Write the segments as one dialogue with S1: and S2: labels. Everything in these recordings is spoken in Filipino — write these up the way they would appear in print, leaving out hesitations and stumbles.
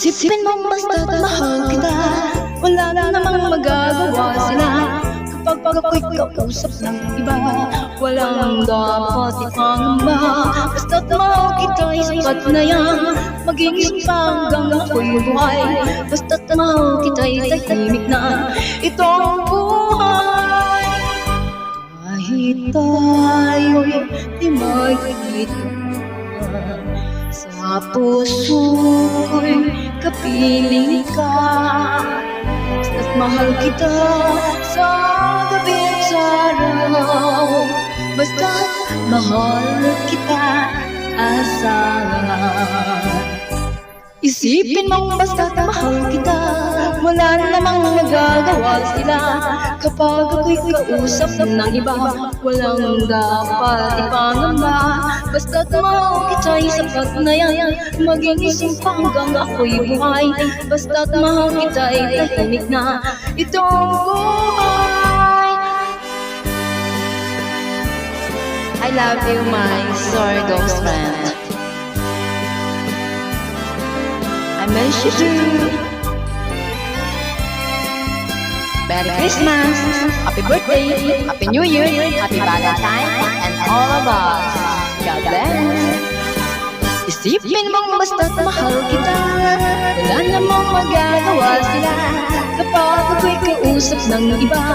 S1: Isipin mo basta't mahal kita, wala na namang magagawa sila. Kapag ako'y kausap ng iba, walang dapat ipangamba. Basta't mahal kita'y sapat na yan, maging pa hanggang ako'y buhay. Basta't mahal kita'y tahimik na ito ang buhay. Kahit tayo'y di magkita, sa puso'y kapiling ka. Basta't mahal kita sa gabi at sa araw, basta't mahal kita asahan. Isipin mong basta't mahal kita, wala namang magagawa sila. Kapag ako'y kausap ng iba, walang dapat ipangamba. Basta't mahal kita'y sapat na yan, maging isang hanggang ako'y buhay. Basta't mahal kita'y tahimik na itong buhay. I love you, my Sordo's friend. I miss you too. Merry Christmas, Happy Birthday, Happy New Year, Happy Valentine, and all of us. God bless. Isipin mong basta't mahal kita, wala namang magagawa sila. Kapag ako'y kausap ng iba,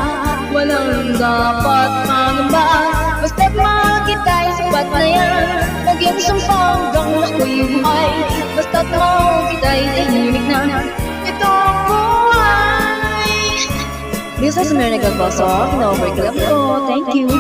S1: walang dapat mangamba. Basta't mahal kita'y sapat na yan, maging sumpang hanggang ako'y buhay. Basta't mahal kita'y tahimik na ito ang buhay. This is Miracle Boss of No Break Love ko. Thank you.